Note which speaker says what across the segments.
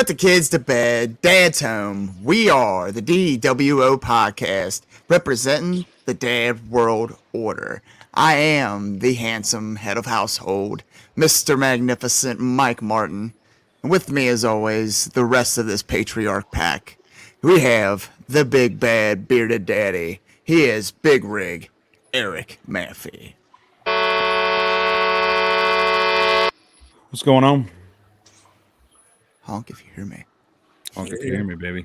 Speaker 1: Put the kids to bed, dad's home. We are the DWO podcast, representing the Dad World Order. I am the handsome head of household, Mr. Magnificent Mike Martin. And with me, as always, the rest of this patriarch pack. We have the big bad bearded daddy. He is Big Rig, Eric Maffey.
Speaker 2: What's going on?
Speaker 1: Honk if you hear me.
Speaker 2: Honk if you hear me, baby.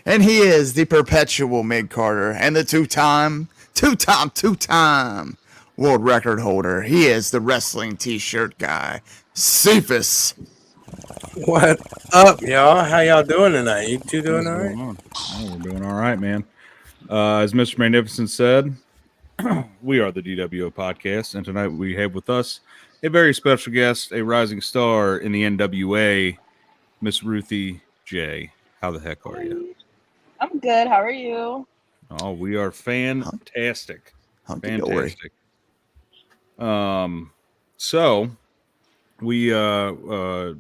Speaker 1: And he is the perpetual Mig Carter and the two-time world record holder. He is the wrestling t-shirt guy, Cephas.
Speaker 3: What up, y'all? How y'all doing tonight? You two doing all right?
Speaker 2: Oh, we're doing all right, man. As Mr. Magnificent said, we are the DWO podcast, and tonight we have with us a very special guest, a rising star in the NWA, Miss Ruthie Jay. How the heck are you?
Speaker 4: I'm good. How are you?
Speaker 2: Oh, we are fantastic.
Speaker 1: Fantastic.
Speaker 2: So we I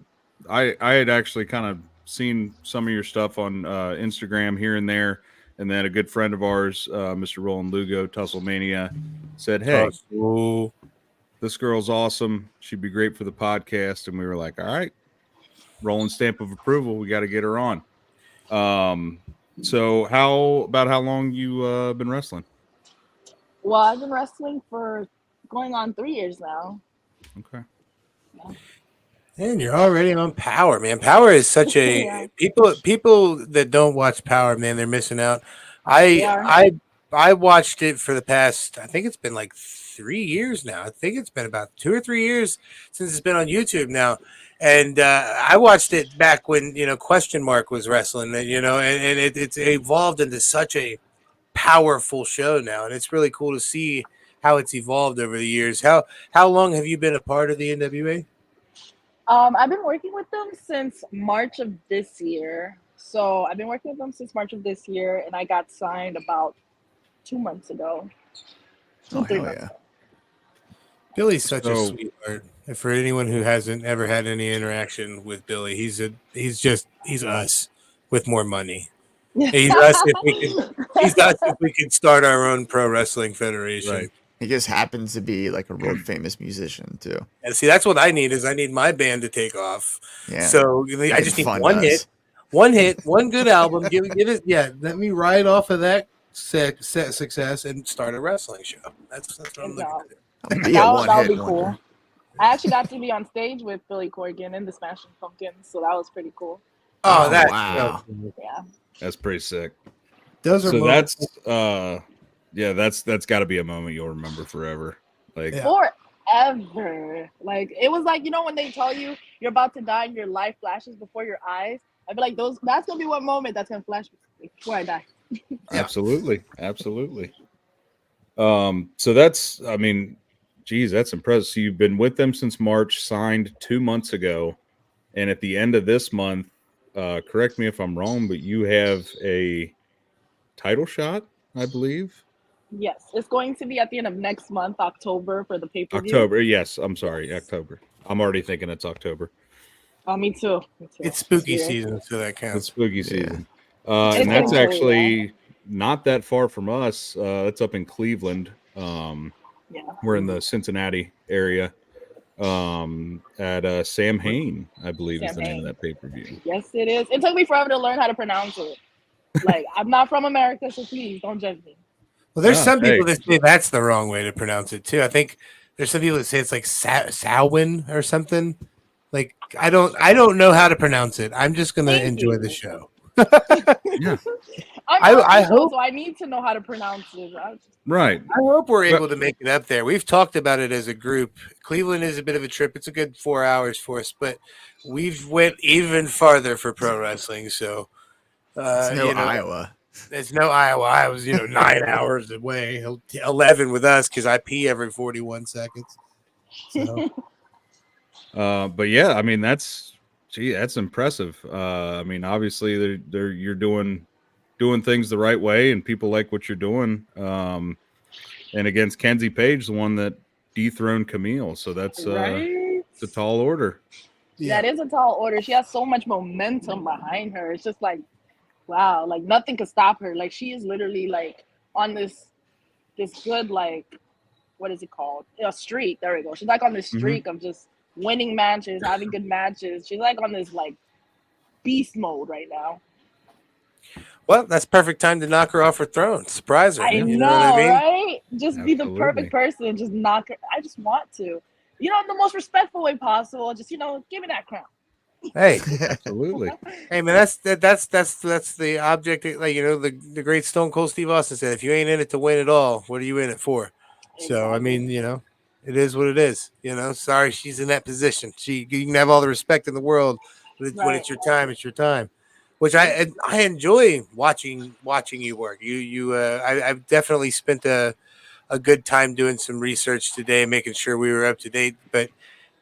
Speaker 2: had actually kind of seen some of your stuff on Instagram here and there, and then a good friend of ours, Mr. Roland Lugo, Tussle Mania, said, "Hey, this girl's awesome. She'd be great for the podcast." And we were like, "All right, rolling stamp of approval. We got to get her on." So how long you been wrestling?
Speaker 4: Well, I've been wrestling for going on 3 years now.
Speaker 2: Okay.
Speaker 4: Yeah.
Speaker 3: And you're already on Power, man. Power is such a people that don't watch Power, man, they're missing out. I watched it for the past, I think it's been like 3 years now. I think it's been about 2 or 3 years since it's been on YouTube now. And I watched it back when, Question Mark was wrestling, and it's evolved into such a powerful show now. And it's really cool to see how it's evolved over the years. How long have you been a part of the NWA?
Speaker 4: I've been working with them since March of this year. So I've been working with them since March of this year, and I got signed about 2 months ago.
Speaker 1: Oh, hell yeah.
Speaker 3: Billy's such a sweetheart. For anyone who hasn't ever had any interaction with Billy, he's us with more money. He's us if we could start our own pro wrestling federation.
Speaker 1: Right. He just happens to be like a world famous musician too.
Speaker 3: And see, that's what I need is I need my band to take off. Yeah. So I just need one hit, one good album. Give it. Yeah. Let me ride off of that success and start a wrestling show. That's what I'm looking to do.
Speaker 4: That would be cool. I actually got to be on stage with Billy Corgan and the Smashing Pumpkins, so that was pretty cool.
Speaker 3: Oh, that's
Speaker 1: wow.
Speaker 4: Yeah.
Speaker 2: That's pretty sick.
Speaker 3: Those are
Speaker 2: that's got to be a moment you'll remember forever. Like
Speaker 4: forever. Like it was like, when they tell you you're about to die and your life flashes before your eyes. I feel like that's gonna be one moment that's gonna flash before I die.
Speaker 2: Absolutely. So that's, geez, that's impressive. So you've been with them since March, signed 2 months ago, and at the end of this month, correct me if I'm wrong, but you have a title shot, I believe.
Speaker 4: Yes, it's going to be at the end of next month, October, for the pay-per-view.
Speaker 2: October, yes. I'm sorry, October. I'm already thinking it's October.
Speaker 4: Oh, me too.
Speaker 3: It's spooky season, so that counts.
Speaker 2: It's spooky season. And that's actually not that far from us. It's up in Cleveland. We're in the Cincinnati area. At Sam Hain, I believe is the name of that pay-per-view.
Speaker 4: Yes, it is. It took me forever to learn how to pronounce it. Like, I'm not from America, so please don't judge me.
Speaker 3: Well, there's some people that say that's the wrong way to pronounce it too. I think there's some people that say it's like Samhain or something. Like I don't know how to pronounce it. I'm just gonna enjoy the show.
Speaker 2: Yeah.
Speaker 4: I hope so. I need to know how to pronounce it.
Speaker 2: Right.
Speaker 3: I hope we're able to make it up there. We've talked about it as a group. Cleveland is a bit of a trip. It's a good 4 hours for us, but we've went even farther for pro wrestling. So
Speaker 1: it's no Iowa.
Speaker 3: It's no Iowa. I was 9 hours away, 11 with us because I pee every 41 seconds. So.
Speaker 2: But yeah, that's impressive. Obviously you're doing things the right way, and people like what you're doing. And against Kenzie Page, the one that dethroned Camille, so that's it's a tall order.
Speaker 3: Yeah.
Speaker 4: That is a tall order. She has so much momentum behind her. It's just like, wow, like nothing could stop her. Like she is literally like on this good like what is it called? A streak. There we go. She's like on this
Speaker 2: Mm-hmm.
Speaker 4: streak of just winning matches, having good matches. She's like on this like beast mode right now.
Speaker 3: Well, that's perfect time to knock her off her throne. Surprise her.
Speaker 4: I
Speaker 3: You know what I
Speaker 4: know,
Speaker 3: mean?
Speaker 4: right? Just be the
Speaker 2: Absolutely.
Speaker 4: perfect person. Just knock her. I just want to, the most respectful way possible. Just give me that crown.
Speaker 3: Hey,
Speaker 2: Absolutely.
Speaker 3: hey, man, that's the object. Like the great Stone Cold Steve Austin said, "If you ain't in it to win it all, what are you in it for?" So I mean,
Speaker 4: Exactly.
Speaker 3: it is what it is. Sorry, she's in that position. You can have all the respect in the world, but when
Speaker 4: Right.
Speaker 3: it's your time, it's your time. Which I enjoy watching you work. I've definitely spent a good time doing some research today, making sure we were up to date. But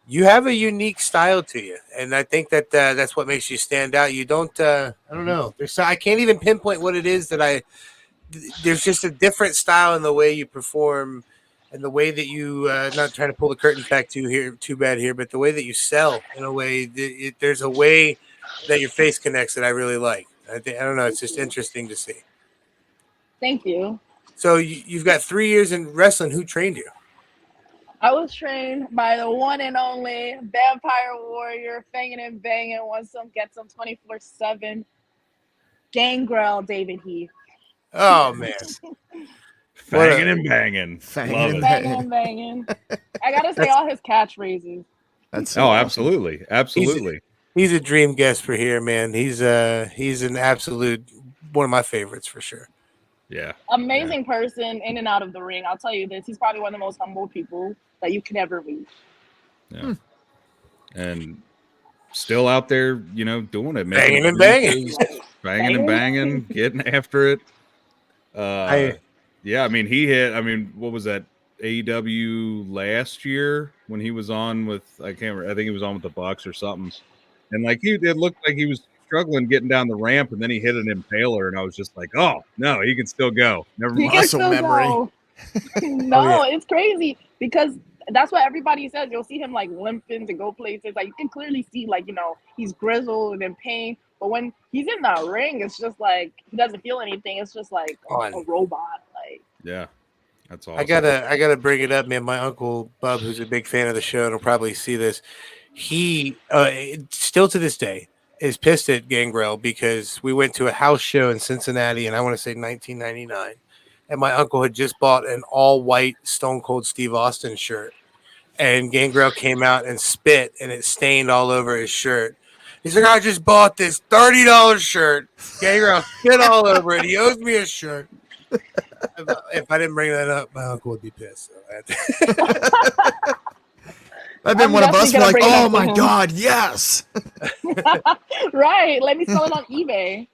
Speaker 3: you have a unique style to you, and I think that that's what makes you stand out. You don't. I don't know. I can't even pinpoint what it is that there's just a different style in the way you perform and the way that you not trying to pull the curtains back too bad here, but the way that you sell in a way there's a way that your face connects that I really like. I don't know, it's just interesting to see.
Speaker 4: Thank you.
Speaker 3: So you've got 3 years in wrestling. Who trained you?
Speaker 4: I was trained by the one and only Vampire Warrior, fanging and banging, once some gets some 24/7, Gangrel David Heath.
Speaker 3: Oh man.
Speaker 2: Fanging and banging.
Speaker 1: Fanging
Speaker 2: Love
Speaker 1: and
Speaker 2: it.
Speaker 4: Banging and banging. I gotta say all his catchphrases.
Speaker 1: That's
Speaker 2: Oh,
Speaker 1: awesome.
Speaker 2: absolutely. Absolutely.
Speaker 3: He's a dream guest for here, man. He's an absolute one of my favorites for sure.
Speaker 2: Yeah.
Speaker 4: Amazing person in and out of the ring. I'll tell you this. He's probably one of the most humble people that you could ever meet.
Speaker 2: Yeah. And still out there, doing it,
Speaker 3: Banging and banging.
Speaker 2: banging and banging, getting after it. Yeah, I mean, what was that? AEW last year when he was on with, I can't remember, I think he was on with the Bucks or something. And like it looked like he was struggling getting down the ramp, and then he hit an impaler, and I was just like, oh no, he can still go. Never
Speaker 4: He
Speaker 2: mind.
Speaker 4: can
Speaker 1: Muscle
Speaker 4: still
Speaker 1: memory.
Speaker 4: go. No, it's crazy because that's what everybody says. You'll see him like limping to go places. Like you can clearly see, like he's grizzled and in pain. But when he's in that ring, it's just like he doesn't feel anything. It's just like a robot. Like
Speaker 2: Yeah, that's awesome.
Speaker 3: I gotta bring it up, man. My uncle Bub, who's a big fan of the show, and will probably see this. He still to this day is pissed at Gangrel because we went to a house show in Cincinnati, and I want to say 1999, and my uncle had just bought an all white Stone Cold Steve Austin shirt, and Gangrel came out and spit, and it stained all over his shirt. He's like, I just bought this $30 shirt. Gangrel spit all over it. He owes me a shirt. If I didn't bring that up, my uncle would be pissed. So
Speaker 1: I've been
Speaker 4: I'm
Speaker 1: one of us
Speaker 4: definitely
Speaker 1: like,
Speaker 4: gonna bring it
Speaker 1: oh
Speaker 4: up to
Speaker 1: my
Speaker 4: him."
Speaker 1: God, yes.
Speaker 4: Right. Let me sell it on eBay.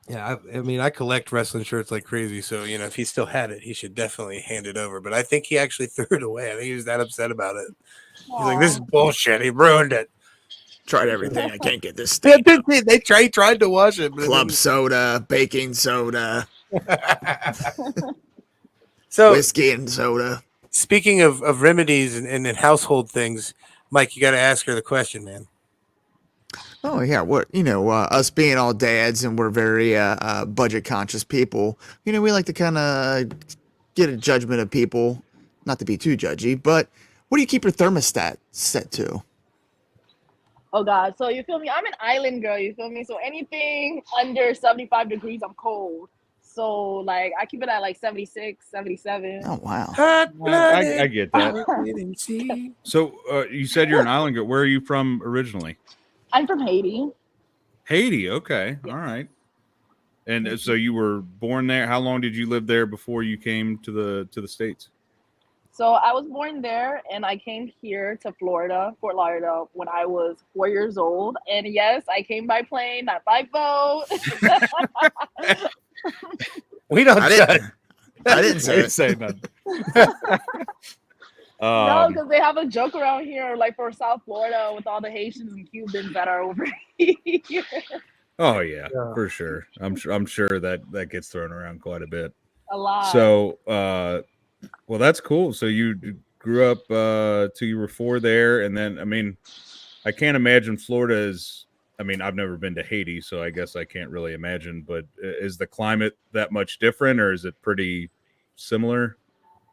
Speaker 3: Yeah, I mean, I collect wrestling shirts like crazy. So, if he still had it, he should definitely hand it over. But I think he actually threw it away. I think he was that upset about it. He's like, this is bullshit. He ruined it.
Speaker 1: Tried everything. I can't get this stain.
Speaker 3: They tried to wash it. But
Speaker 1: Club soda, baking soda,
Speaker 3: So,
Speaker 1: whiskey and soda.
Speaker 3: speaking of remedies and household things, Mike, you got to ask her the question, man.
Speaker 1: Oh yeah, what us being all dads and we're very budget conscious people. We like to kind of get a judgment of people, not to be too judgy. But what do you keep your thermostat set to?
Speaker 4: Oh God. So you feel me? I'm an island girl, you feel me? So anything under 75 degrees, I'm cold. So like I keep it at like 76, 77.
Speaker 1: Oh wow.
Speaker 2: I get that. So you said you're an island girl. Where are you from originally?
Speaker 4: I'm from Haiti.
Speaker 2: Haiti. Okay. All right. And so you were born there. How long did you live there before you came to the States?
Speaker 4: So I was born there and I came here to Florida, Fort Lauderdale, when I was 4 years old. And yes, I came by plane, not by boat.
Speaker 3: We don't judge.
Speaker 1: I didn't say
Speaker 2: nothing.
Speaker 4: No, because they have a joke around here, like for South Florida, with all the Haitians and Cubans that are over here.
Speaker 2: Oh yeah, for sure. I'm sure that gets thrown around quite a bit.
Speaker 4: A lot.
Speaker 2: So, well, that's cool. So you grew up till you were 4 there, and then I mean, I can't imagine Florida is. I mean, I've never been to Haiti, so I guess I can't really imagine. But is the climate that much different, or is it pretty similar?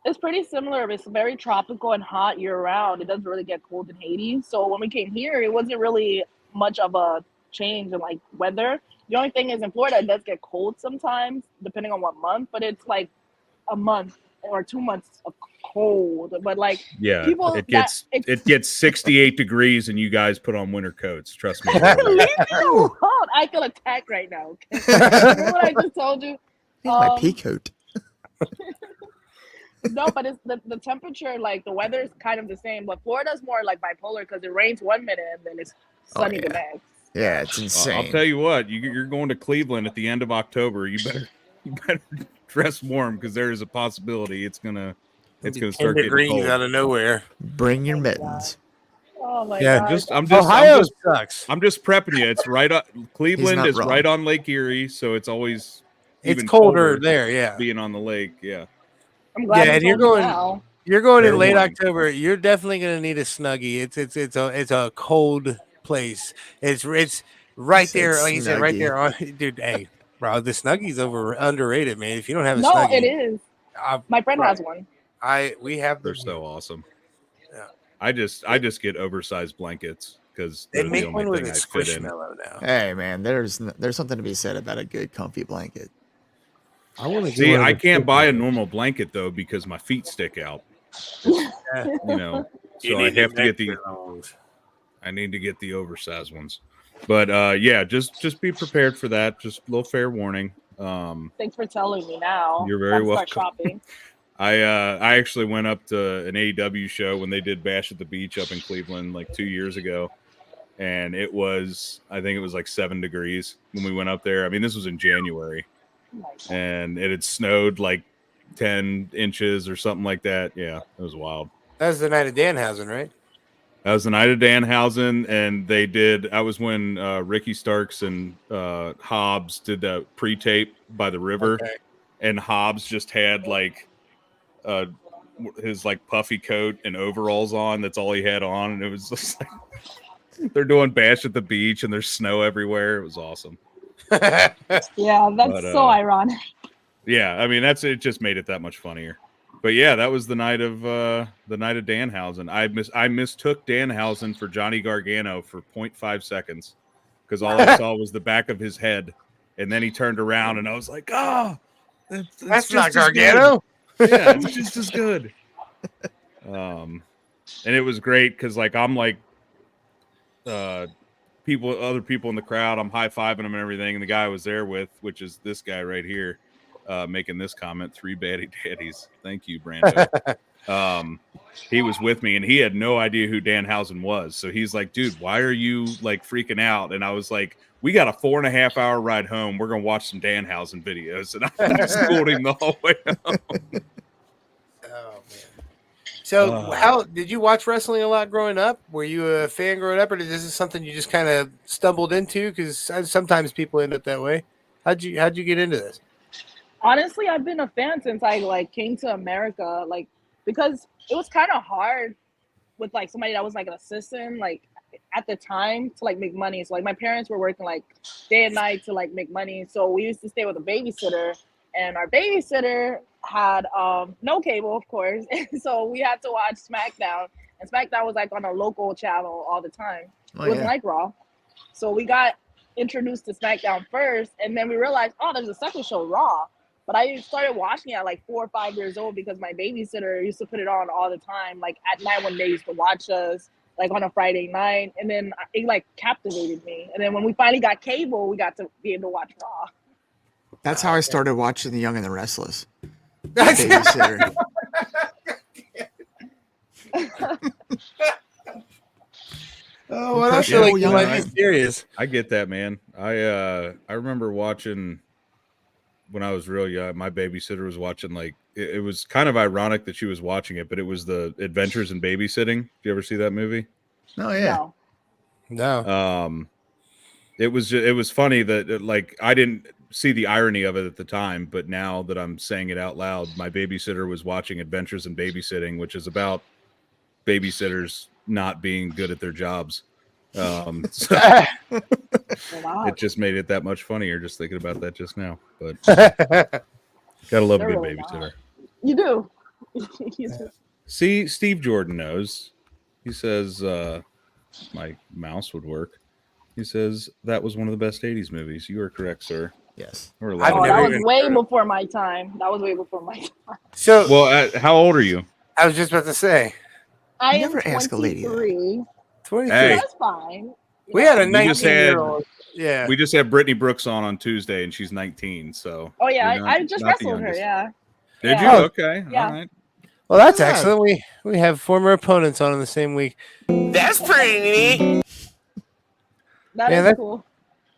Speaker 4: It's pretty similar. It's very tropical and hot year round. It doesn't really get cold in Haiti. So when we came here, it wasn't really much of a change in like weather. The only thing is in Florida, it does get cold sometimes, depending on what month. But it's like a month or 2 months of cold. But like
Speaker 2: Yeah,
Speaker 4: people,
Speaker 2: it gets 68 degrees, and you guys put on winter coats. Trust me.
Speaker 4: leave me alone. I feel attacked right now. Okay? Remember what I just told you?
Speaker 1: My pea coat.
Speaker 4: No, but it's the temperature, like the weather is kind of the same. But Florida's more like bipolar because it rains 1 minute and then it's sunny the next.
Speaker 1: Yeah, it's insane.
Speaker 2: I'll tell you what, you're going to Cleveland at the end of October. You better dress warm because there is a possibility it's gonna start getting cold
Speaker 3: out of nowhere.
Speaker 1: Bring your mittens.
Speaker 4: Oh my god!
Speaker 3: Ohio sucks.
Speaker 2: I'm just prepping you. It's right up. Cleveland is
Speaker 1: wrong.
Speaker 2: right on Lake Erie, so it's always
Speaker 3: It's colder there. Yeah,
Speaker 2: being on the lake. Yeah.
Speaker 4: I'm glad
Speaker 3: and you're going in late October. You're definitely going to need a snuggie. It's a cold place. It's right there, like you said, right there on. Dude, hey, bro, the snuggie's underrated, man. If you don't have a snuggie,
Speaker 4: it is. My friend has one.
Speaker 3: We have.
Speaker 2: They're so awesome.
Speaker 3: Yeah.
Speaker 2: I just get oversized blankets because
Speaker 3: they
Speaker 2: they're
Speaker 3: make
Speaker 2: the
Speaker 3: one
Speaker 2: only
Speaker 3: with
Speaker 2: thing
Speaker 3: a
Speaker 2: I fit in.
Speaker 3: squishmallow now.
Speaker 1: Hey man, there's something to be said about a good comfy blanket.
Speaker 3: I want to
Speaker 2: see. I can't buy a normal blanket though because my feet stick out. You know, so I have to get the. I need to get the oversized ones, but yeah, just be prepared for that. Just a little fair warning.
Speaker 4: Thanks for telling me now.
Speaker 2: You're very welcome.
Speaker 4: Start shopping.
Speaker 2: I actually went up to an AEW show when they did Bash at the Beach up in Cleveland like 2 years ago, and I think it was like 7 degrees when we went up there. I mean, this was in January. And it had snowed like 10 inches or something like that. Yeah, it was wild.
Speaker 3: That was the night of Danhausen, right?
Speaker 2: That was the night of Danhausen, and I was when Ricky Starks and Hobbs did that pre-tape by the river, and Hobbs just had like his like puffy coat and overalls on. That's all he had on, and it was just like they're doing Bash at the Beach, and there's snow everywhere. It was awesome.
Speaker 4: Yeah, that's so ironic.
Speaker 2: Yeah, I mean it just made it that much funnier. But yeah, that was the night of Danhausen. I mistook Danhausen for Johnny Gargano for 0.5 seconds because all I saw was the back of his head, and then he turned around and I was like, that's
Speaker 3: not Gargano.
Speaker 2: Yeah, it's just as good. And it was great because like I'm like other people in the crowd, I'm high-fiving them and everything, and the guy I was there with, which is this guy right here, making this comment, 3 baddie daddies. Thank you, Brando. He was with me, and he had no idea who Danhausen was. So he's like, dude, why are you like freaking out? And I was like, we got a 4.5 hour ride home. We're going to watch some Danhausen videos. And I schooled him the whole way home.
Speaker 3: Oh, man. So how did you watch wrestling a lot growing up? Were you a fan growing up, or is this something you just kind of stumbled into? Because sometimes people end up that way. How'd you get into this?
Speaker 4: Honestly, I've been a fan since I like came to America, like because it was kind of hard with like somebody that was like an assistant, like at the time to like make money. So like my parents were working like day and night to like make money. So we used to stay with a babysitter, and our babysitter had no cable, of course. And so we had to watch SmackDown, and SmackDown was like on a local channel all the time. It wasn't like Raw. So we got introduced to SmackDown first, and then we realized, oh, there's a second show, Raw. But I started watching it at like 4 or 5 years old because my babysitter used to put it on all the time, like at night when they used to watch us, like on a Friday night. And then it like captivated me. And then when we finally got cable, we got to be able to watch Raw.
Speaker 1: That's how I started watching The Young and the Restless. Babysitter.
Speaker 3: Oh, well, I feel like you might be serious.
Speaker 2: I get that, man. I remember watching when I was real young. My babysitter was watching like it was kind of ironic that she was watching it, but it was the Adventures in Babysitting. Did you ever see that movie?
Speaker 1: Oh yeah.
Speaker 3: No.
Speaker 2: It was funny that like I didn't see the irony of it at the time, but now that I'm saying it out loud, my babysitter was watching Adventures in Babysitting, which is about babysitters not being good at their jobs. So it just made it that much funnier just thinking about that just now. But gotta love a good babysitter.
Speaker 4: You do.
Speaker 2: See, Steve Jordan knows. He says my mouse would work. He says that was one of the best 80s movies. You are correct, sir.
Speaker 1: Yes.
Speaker 4: That was way before my time. So,
Speaker 2: well, how old are you?
Speaker 3: I was just about to say.
Speaker 4: I am 23.
Speaker 3: 23.
Speaker 2: Hey.
Speaker 4: That's fine.
Speaker 3: We had a 19-year-old. Yeah.
Speaker 2: We just had Brittany Brooks on Tuesday, and she's 19. So.
Speaker 4: Oh yeah, I just wrestled her. Yeah.
Speaker 2: Did you? Okay. Yeah. All right.
Speaker 3: Well, that's excellent. We have former opponents on in the same week. That's pretty neat.
Speaker 4: That's cool.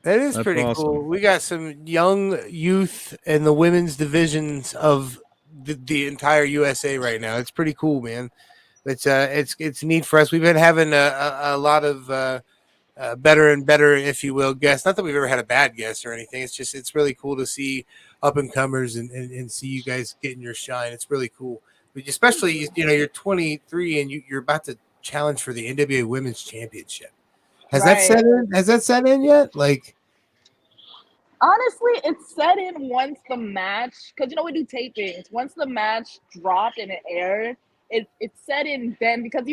Speaker 3: That's pretty awesome. Cool. We got some young youth in the women's divisions of the entire USA right now. It's pretty cool, man. It's neat for us. We've been having a lot of better and better, if you will, guests. Not that we've ever had a bad guest or anything. It's really cool to see up and comers and see you guys getting your shine. It's really cool. But especially, you're 23 and you're about to challenge for the NWA Women's Championship. Has that set in? Has that set in yet? Like,
Speaker 4: honestly, it's set in once the match, because we do tapings. Once the match dropped and it aired, it set in then, because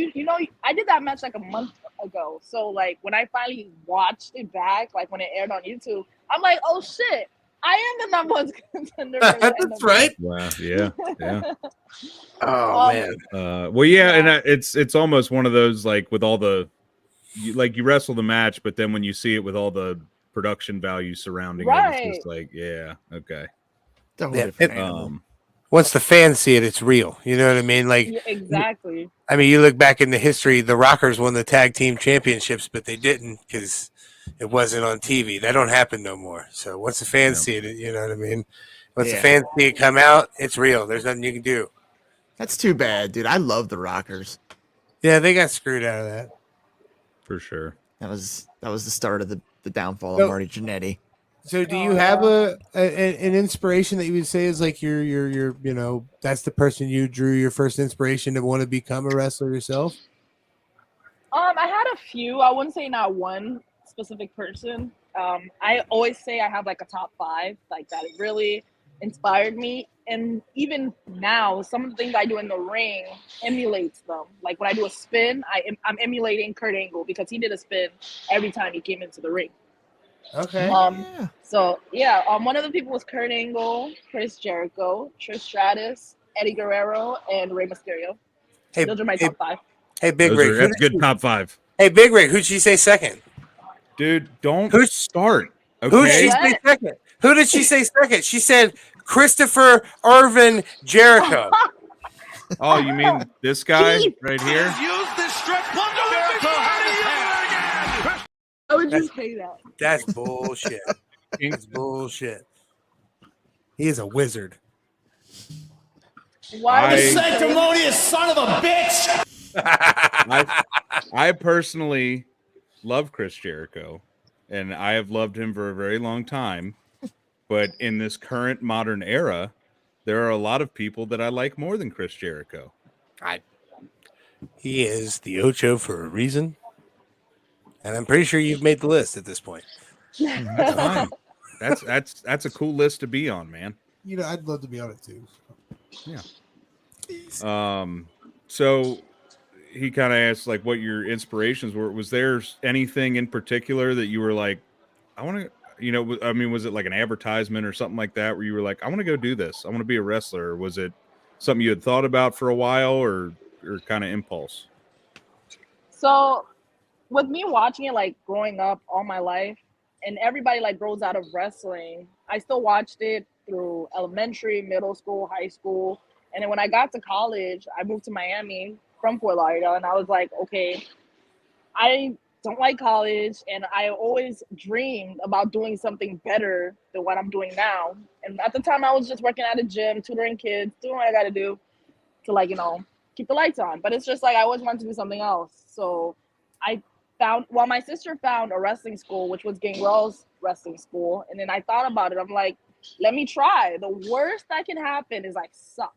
Speaker 4: I did that match like a month ago. So like when I finally watched it back, like when it aired on YouTube, I'm like, oh shit, I am the number one contender.
Speaker 3: That's right.
Speaker 2: Wow. Yeah.
Speaker 3: Oh man.
Speaker 2: Well, yeah, and it's almost one of those, like, with all the you wrestle the match, but then when you see it with all the production value surrounding it, it's just like, yeah, okay.
Speaker 3: Once the fans see it, it's real. You know what I mean? Like,
Speaker 4: exactly.
Speaker 3: I mean, you look back in the history, the Rockers won the tag team championships, but they didn't because it wasn't on TV. That don't happen no more. So once the fans see it, you know what I mean? Once the fans see it come out, it's real. There's nothing you can do.
Speaker 1: That's too bad, dude. I love the Rockers.
Speaker 3: Yeah, they got screwed out of that.
Speaker 2: For sure.
Speaker 1: That was the start of the downfall of Marty Jannetty.
Speaker 3: So do you have an inspiration that you would say is like your that's the person you drew your first inspiration to want to become a wrestler yourself?
Speaker 4: I had a few. I wouldn't say not one specific person. I always say I have like a top 5 like that really inspired me, and even now some of the things I do in the ring emulates them. Like when I do a spin, I'm emulating Kurt Angle because he did a spin every time he came into the ring.
Speaker 3: Okay.
Speaker 4: So yeah, one of the people was Kurt Angle, Chris Jericho, Trish Stratus, Eddie Guerrero, and Rey Mysterio.
Speaker 3: Hey,
Speaker 4: those are my top 5.
Speaker 3: Hey, Big Rig,
Speaker 2: that's good top 5.
Speaker 3: Hey, Big Rig, who'd she say second?
Speaker 2: Dude, don't start. Okay.
Speaker 3: Who'd she say second? Who did she say second? She said Christopher Irvin Jericho.
Speaker 2: Oh, you mean this guy right here?
Speaker 5: Use this strip club to Jericho has again.
Speaker 4: I would just say that.
Speaker 3: That's bullshit. It's bullshit. He is a wizard.
Speaker 5: Why sanctimonious son of a bitch?
Speaker 2: I personally love Chris Jericho, and I have loved him for a very long time. But in this current modern era, there are a lot of people that I like more than Chris Jericho.
Speaker 3: He is the Ocho for a reason, and I'm pretty sure you've made the list at this point.
Speaker 2: That's fine. That's a cool list to be on, man.
Speaker 3: I'd love to be on it too.
Speaker 2: Yeah. So he kind of asked like what your inspirations were. Was there anything in particular that you were like, I want to? I mean, was it like an advertisement or something like that where you were like, I want to go do this. I want to be a wrestler. Or was it something you had thought about for a while or kind of impulse?
Speaker 4: So with me watching it, like growing up all my life, and everybody like grows out of wrestling, I still watched it through elementary, middle school, high school. And then when I got to college, I moved to Miami from Fort Lauderdale, and I was like, okay, I don't like college, and I always dreamed about doing something better than what I'm doing now. And at the time, I was just working at a gym, tutoring kids, doing what I got to do to like, keep the lights on. But it's just like I always wanted to do something else. So I my sister found a wrestling school, which was Gangrel's wrestling school. And then I thought about it. I'm like, let me try. The worst that can happen is like suck.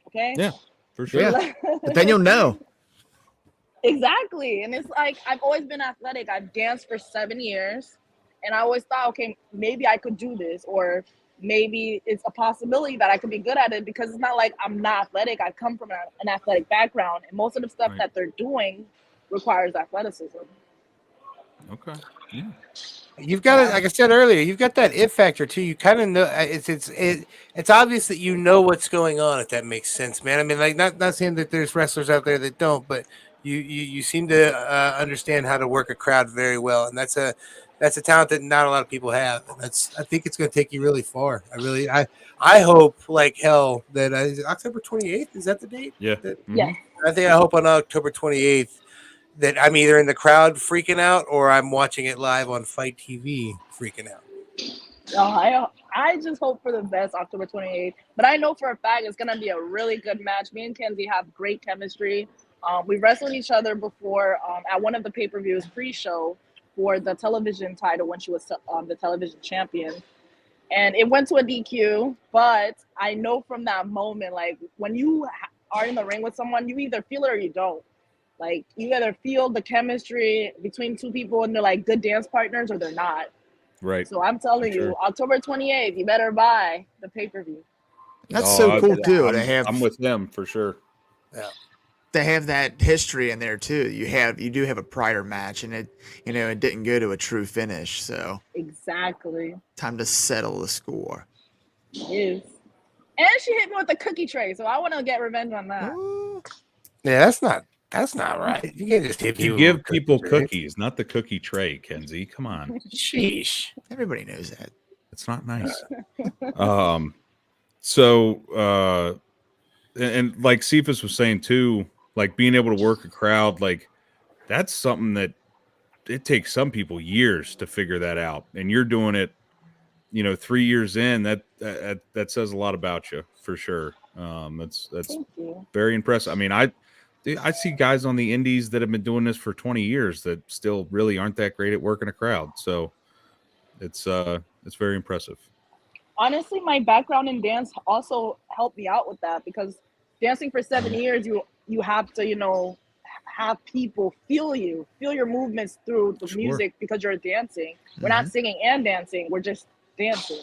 Speaker 4: Okay?
Speaker 2: Yeah, for sure.
Speaker 1: Yeah. But then you'll know.
Speaker 4: Exactly. And it's like, I've always been athletic. I've danced for 7 years. And I always thought, okay, maybe I could do this. Or maybe it's a possibility that I could be good at it, because it's not like I'm not athletic. I come from an athletic background. And most of the stuff
Speaker 2: Right.
Speaker 4: that they're doing requires athleticism.
Speaker 2: Okay. Yeah.
Speaker 3: You've got it, like I said earlier, you've got that it factor too. You kind of know it's obvious that you know what's going on, if that makes sense, man. I mean, like not saying that there's wrestlers out there that don't, but you seem to understand how to work a crowd very well, and that's a talent that not a lot of people have. And I think it's going to take you really far. I hope like hell that is it October 28th? Is that the date?
Speaker 2: Yeah.
Speaker 4: Yeah.
Speaker 3: I hope on October 28th that I'm either in the crowd freaking out or I'm watching it live on Fight TV freaking out.
Speaker 4: I just hope for the best October 28th. But I know for a fact it's going to be a really good match. Me and Kenzie have great chemistry. We wrestled each other before at one of the pay-per-views pre-show for the television title when she was the television champion. And it went to a DQ. But I know from that moment, like when you are in the ring with someone, you either feel it or you don't. Like, you either feel the chemistry between two people and they're like good dance partners, or they're not.
Speaker 2: Right.
Speaker 4: So I'm telling you, October 28th, you better buy the pay-per-view.
Speaker 1: That's so cool too.
Speaker 2: I'm with them for sure.
Speaker 3: Yeah.
Speaker 1: To have that history in there too. You do have a prior match, and it didn't go to a true finish. So
Speaker 4: Exactly.
Speaker 1: time to settle the score.
Speaker 4: It is. And she hit me with the cookie tray, so I want to get revenge on that.
Speaker 1: Ooh.
Speaker 3: Yeah, that's not right. You can't just hit
Speaker 2: You give people cookies, not the cookie tray, Kenzie. Come on.
Speaker 3: Sheesh.
Speaker 1: Everybody knows that.
Speaker 2: It's not nice. So and like Cephas was saying too, like being able to work a crowd, like that's something that it takes some people years to figure that out. And you're doing it, 3 years in, that says a lot about you for sure. That's
Speaker 4: Thank you.
Speaker 2: very impressive. I mean, I see guys on the indies that have been doing this for 20 years that still really aren't that great at working a crowd. So it's very impressive.
Speaker 4: Honestly, my background in dance also helped me out with that, because dancing for 7 years, you have to, have people feel your movements through the music, because you're dancing. We're not singing and dancing. We're just dancing.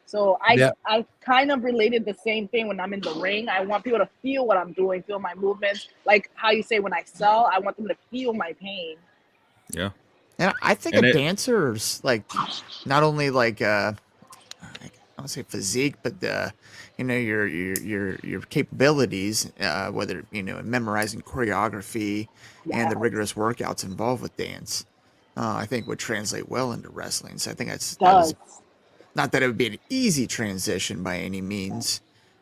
Speaker 4: So I kind of related the same thing when I'm in the ring. I want people to feel what I'm doing, feel my movements. Like how you say when I sell, I want them to feel my pain.
Speaker 2: Yeah.
Speaker 1: And I think a dancer's like not only like I don't say physique, but your capabilities, whether in memorizing choreography and the rigorous workouts involved with dance, I think would translate well into wrestling. So I think that's not that it would be an easy transition by any means.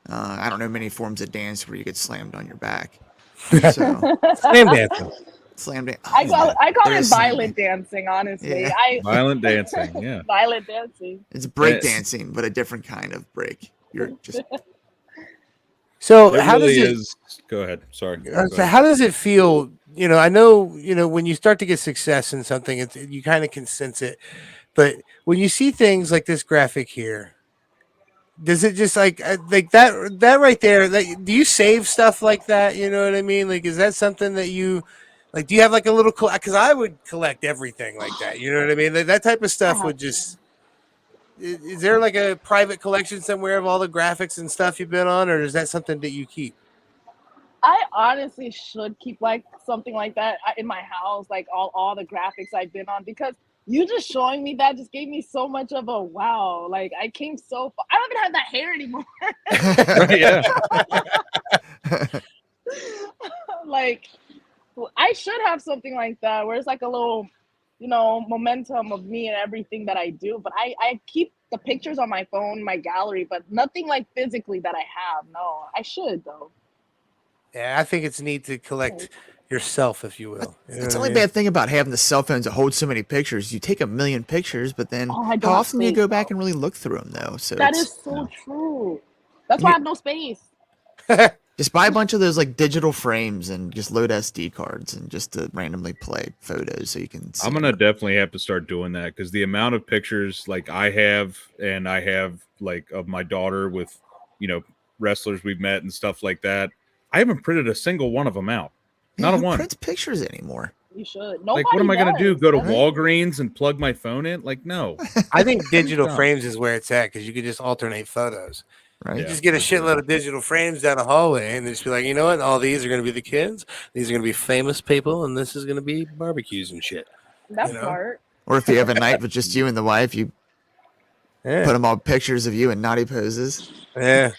Speaker 1: I don't know many forms of dance where you get slammed on your back. So
Speaker 3: Slam dancing.
Speaker 1: slam dance.
Speaker 4: I call it violent dancing, honestly.
Speaker 1: Yeah.
Speaker 2: Violent dancing, yeah.
Speaker 4: Violent dancing.
Speaker 1: It's break dancing, but a different kind of break. You're just
Speaker 3: So
Speaker 2: It
Speaker 3: how
Speaker 2: really
Speaker 3: does it?
Speaker 2: is. Go ahead. Sorry.
Speaker 3: So how does it feel? I know when you start to get success in something, you kind of can sense it. But when you see things like this graphic here, does it just like that right there? Do you save stuff like that? You know what I mean? Like, is that something that you like? Do you have like a little? Because I would collect everything like that. You know what I mean? That type of stuff would just. Is there like a private collection somewhere of all the graphics and stuff you've been on, or is that something that you keep?
Speaker 4: I honestly should keep like something like that in my house, like all the graphics I've been on, because you just showing me that just gave me so much of a wow. Like, I came so far. I don't even have that hair anymore.
Speaker 2: Right, yeah.
Speaker 4: Like, I should have something like that where it's like a little, momentum of me and everything that I do. But I keep the pictures on my phone, my gallery, but nothing like physically that I have. No, I should though.
Speaker 3: Yeah, I think it's neat to collect yourself, if you will.
Speaker 1: It's the only bad thing about having the cell phones that hold so many pictures. You take a million pictures, but then how often do you go back and really look through them, though? So
Speaker 4: that is so true. That's why I have no space.
Speaker 1: Just buy a bunch of those like digital frames and just load SD cards and just to randomly play photos so you can see.
Speaker 2: I'm gonna definitely have to start doing that, because the amount of pictures like I have like of my daughter with wrestlers we've met and stuff like that, I haven't printed a single one of them out. Not a
Speaker 1: who
Speaker 2: one.
Speaker 1: prints pictures anymore?
Speaker 4: You should.
Speaker 2: Like, what am I going to do? Go to
Speaker 4: Nobody does.
Speaker 2: Walgreens and plug my phone in? Like, no.
Speaker 3: I think digital
Speaker 2: No.
Speaker 3: frames is where it's at because you could just alternate photos.
Speaker 1: Right.
Speaker 3: You
Speaker 2: Yeah,
Speaker 3: just get a
Speaker 2: for sure.
Speaker 3: shitload of digital frames down the hallway and just be like, you know what? All these are going to be the kids. These are going to be famous people, and this is going to be barbecues and shit.
Speaker 4: That's
Speaker 3: You know?
Speaker 4: smart.
Speaker 1: Or if you have a night with just you and the wife, you
Speaker 3: Yeah.
Speaker 1: put them all pictures of you in naughty poses.
Speaker 3: Yeah.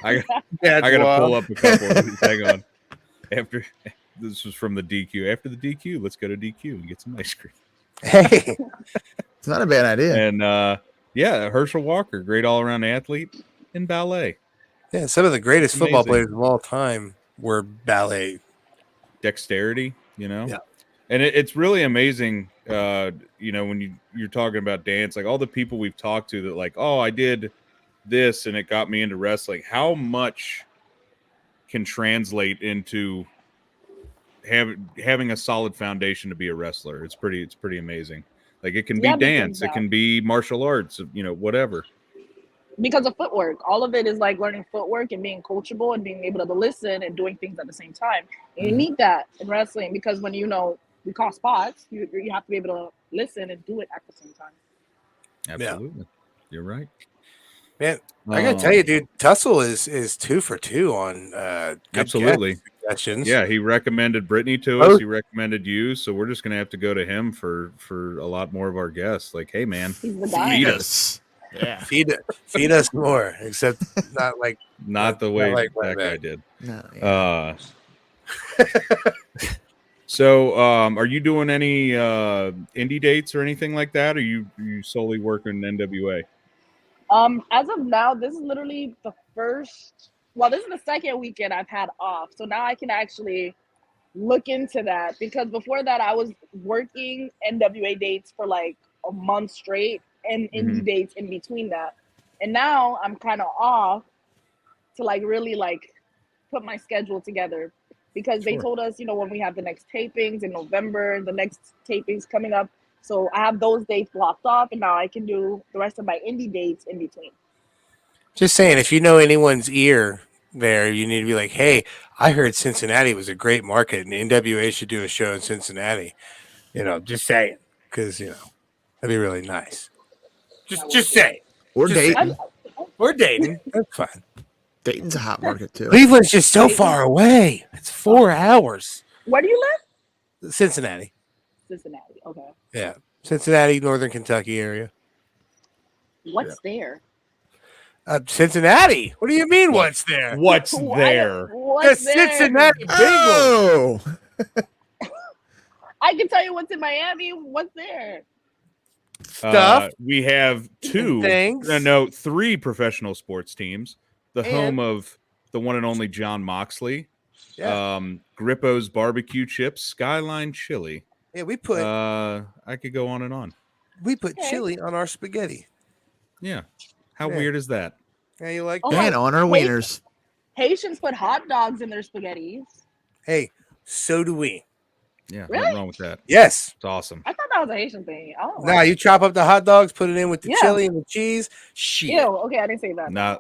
Speaker 2: I
Speaker 3: That's
Speaker 2: got to
Speaker 3: wild.
Speaker 2: pull up a couple of these. Hang on. After this was from the DQ. After the DQ, let's go to DQ and get some ice cream.
Speaker 3: Hey.
Speaker 1: It's not a bad idea.
Speaker 2: And yeah, Herschel Walker, great all around athlete in ballet.
Speaker 3: Yeah, some of the greatest football
Speaker 2: Amazing.
Speaker 3: players of all time were ballet.
Speaker 2: Dexterity, you know?
Speaker 3: Yeah.
Speaker 2: And it's really amazing, you know, when you're talking about dance, like all the people we've talked to that like, oh, I did this and it got me into wrestling. How much can translate into having a solid foundation to be a wrestler? It's pretty amazing. Like it can be dance, it can be martial arts, you know, whatever.
Speaker 4: Because of footwork. All of it is like learning footwork and being coachable and being able to listen and doing things at the same time. And you need that in wrestling because when you know we call spots, you have to be able to listen and do it at the same time.
Speaker 2: Absolutely. Yeah. You're right.
Speaker 3: Man, I gotta tell you, dude, Tussle is 2 for 2 on good
Speaker 2: absolutely
Speaker 3: guest suggestions.
Speaker 2: Yeah, he recommended Brittany to us. He recommended you, so we're just gonna have to go to him for a lot more of our guests. Like, hey man,
Speaker 1: feed us. Yeah,
Speaker 3: feed us more. Except not like
Speaker 2: not the way
Speaker 3: like
Speaker 2: that guy did.
Speaker 1: No. Yeah.
Speaker 2: So, are you doing any indie dates or anything like that? Or you solely working NWA?
Speaker 4: As of now, this is literally the first. Well, this is the second weekend I've had off, so now I can actually look into that because before that I was working NWA dates for like a month straight and indie dates in between that, and now I'm kind of off to like really like put my schedule together because they told us, you know, when we have the next tapings in November, the next tapings coming up. So I have those dates blocked off, and now I can do the rest of my indie dates in between.
Speaker 3: Just saying, if you know anyone's ear there, you need to be like, hey, I heard Cincinnati was a great market, and NWA should do a show in Cincinnati. You know, just saying, because you know that'd be really nice. Just say,
Speaker 1: or Dayton.
Speaker 3: Or Dayton. That's fine.
Speaker 1: Dayton's a hot market too.
Speaker 3: Cleveland's just so far away. It's 4 hours.
Speaker 4: Where do you live?
Speaker 3: Cincinnati.
Speaker 4: Cincinnati. Okay.
Speaker 3: Yeah, Cincinnati, Northern Kentucky area.
Speaker 4: What's there?
Speaker 3: Cincinnati. What do you mean? What's there?
Speaker 2: What's there?
Speaker 4: What's
Speaker 3: The Cincinnati Bengals.
Speaker 1: Oh,
Speaker 4: I can tell you what's in Miami. What's there?
Speaker 3: Stuff.
Speaker 2: We have three professional sports teams. The home of the one and only John Moxley.
Speaker 3: Yeah.
Speaker 2: Grippo's Barbecue Chips, Skyline Chili.
Speaker 3: Yeah, we put
Speaker 2: I could go on and on.
Speaker 3: we put chili on our spaghetti.
Speaker 2: Yeah. How weird is that?
Speaker 3: Yeah, you like
Speaker 4: Oh,
Speaker 3: that?
Speaker 1: and on our wieners.
Speaker 4: Haitians put hot dogs in their spaghettis.
Speaker 3: Hey, so do we.
Speaker 2: Yeah,
Speaker 4: Really?
Speaker 2: nothing wrong with that.
Speaker 3: Yes.
Speaker 2: It's awesome.
Speaker 4: I thought that was a Haitian thing. Oh,
Speaker 3: Nah, you chop up the hot dogs, put it in with the
Speaker 4: Yeah.
Speaker 3: chili and the cheese. Shit.
Speaker 4: Ew. Okay, I didn't say that.
Speaker 2: Nah.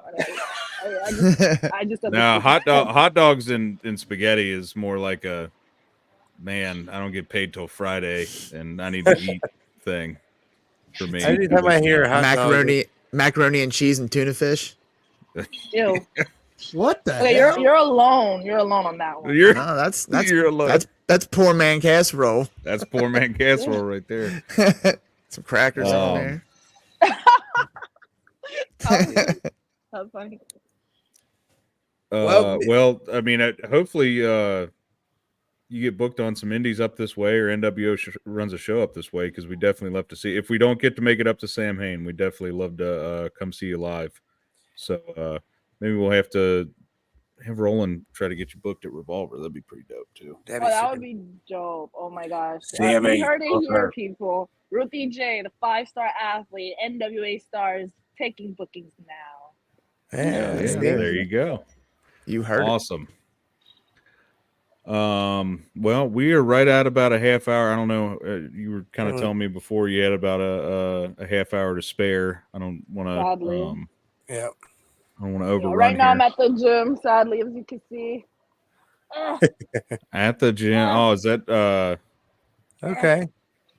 Speaker 4: I just
Speaker 2: Now, hot dogs in spaghetti is more like a man. I don't get paid till Friday, and I need to eat thing for me.
Speaker 3: Every time I hear hot
Speaker 1: macaroni and cheese and tuna fish.
Speaker 4: Ew.
Speaker 3: what the
Speaker 4: Okay,
Speaker 3: hell?
Speaker 4: you're alone. You're alone on that one.
Speaker 2: You're
Speaker 1: No, that's
Speaker 2: you're alone.
Speaker 1: that's poor man casserole.
Speaker 2: That's poor man casserole right there.
Speaker 1: Some crackers on there.
Speaker 4: How funny.
Speaker 2: Well, I mean, hopefully you get booked on some indies up this way, or NWO runs a show up this way, because we definitely love to see. If we don't get to make it up to Sam Hain, we definitely love to come see you live. So maybe we'll have to have Roland try to get you booked at Revolver. That'd be pretty dope too.
Speaker 4: That would be dope. Oh my gosh.
Speaker 3: Sam
Speaker 4: We
Speaker 3: Hain.
Speaker 4: heard it here, people. Ruthie Jay, the 5-star athlete, NWA stars, taking bookings now.
Speaker 3: Yeah,
Speaker 2: There you go.
Speaker 1: You heard
Speaker 2: Awesome. Well, we are right at about a half hour. I don't know. You were kind of telling me before you had about a half hour to spare. I don't want to.
Speaker 4: Sadly.
Speaker 3: Yeah.
Speaker 2: I don't want to overrun.
Speaker 4: Right now,
Speaker 2: here.
Speaker 4: I'm at the gym, sadly, as you can see.
Speaker 2: At the gym. Oh, is that
Speaker 3: Okay.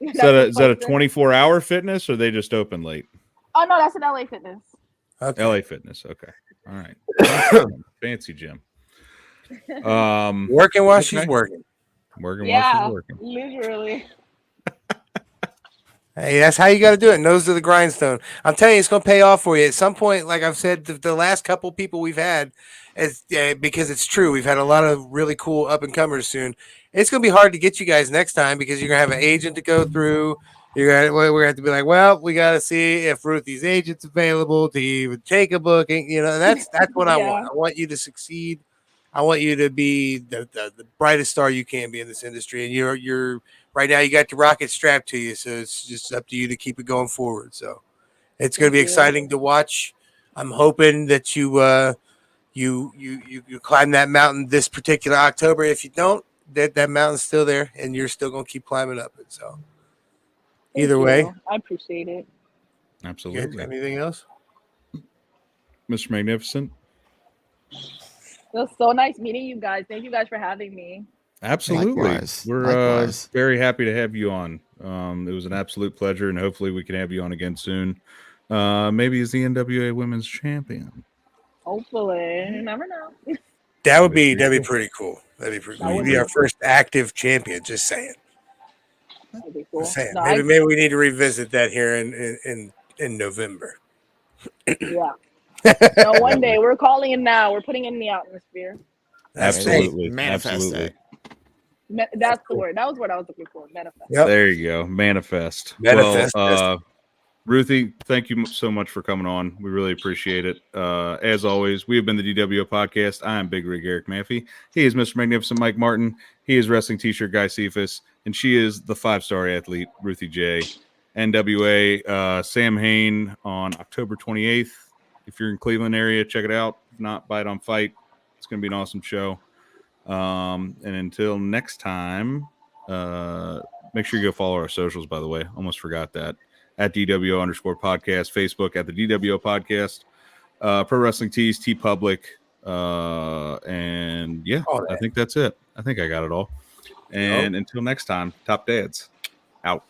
Speaker 2: is that a 24-hour fitness or they just open late?
Speaker 4: Oh no, that's an LA Fitness.
Speaker 3: Okay.
Speaker 2: LA Fitness. Okay. All right. Fancy gym.
Speaker 3: Working while she's working.
Speaker 2: Working while she's working.
Speaker 4: Literally.
Speaker 3: Hey, that's how you got to do it. Nose to the grindstone. I'm telling you, it's going to pay off for you at some point. Like I've said, the last couple people we've had, because it's true. We've had a lot of really cool up and comers soon. It's going to be hard to get you guys next time because you're going to have an agent to go through. We're going to have to be like, well, we got to see if Ruthie's agent's available to even take a booking. You know, that's what I want. I want you to succeed. I want you to be the brightest star you can be in this industry. And you're right now, you got the rocket strapped to you, so it's just up to you to keep it going forward. So it's going to be exciting to watch. I'm hoping that you climb that mountain this particular October. If you don't, that mountain's still there, and you're still going to keep climbing up it. So either way,
Speaker 4: I appreciate it.
Speaker 2: Absolutely.
Speaker 3: Anything else,
Speaker 2: Mr. Magnificent?
Speaker 4: It was so nice meeting you guys. Thank you guys for having me.
Speaker 2: Absolutely.
Speaker 1: Likewise.
Speaker 2: We're very happy to have you on. It was an absolute pleasure, and hopefully we can have you on again soon. Maybe as the NWA Women's Champion.
Speaker 4: Hopefully. You never know.
Speaker 3: that'd be pretty cool. That'd be pretty cool. You'd be our
Speaker 4: cool.
Speaker 3: first active champion. Just saying.
Speaker 4: That'd be cool.
Speaker 3: Just saying.
Speaker 4: No,
Speaker 3: Maybe we need to revisit that here in November.
Speaker 4: Yeah. No, one day we're calling it now. We're putting it in the atmosphere.
Speaker 2: Absolutely.
Speaker 1: Manifest
Speaker 2: Absolutely.
Speaker 1: it.
Speaker 4: That's the word. That was what I was looking for. Manifest.
Speaker 3: Yep.
Speaker 2: There you go. Manifest.
Speaker 3: Manifest.
Speaker 2: Ruthie, thank you so much for coming on. We really appreciate it. As always, we have been the DWO Podcast. I am Big Rig Eric Maffey. He is Mr. Magnificent Mike Martin. He is Wrestling T-shirt Guy Cephas. And she is the 5-star athlete, Ruthie Jay. NWA, Sam Hain on October 28th. If you're in Cleveland area, check it out. If not, buy it on Fight. It's going to be an awesome show. And until next time, make sure you go follow our socials, by the way. Almost forgot that. At DWO_podcast, Facebook at the DWO Podcast, Pro Wrestling Tees, T Public. And yeah, I think that's it. I think I got it all. And until next time, Top Dads out.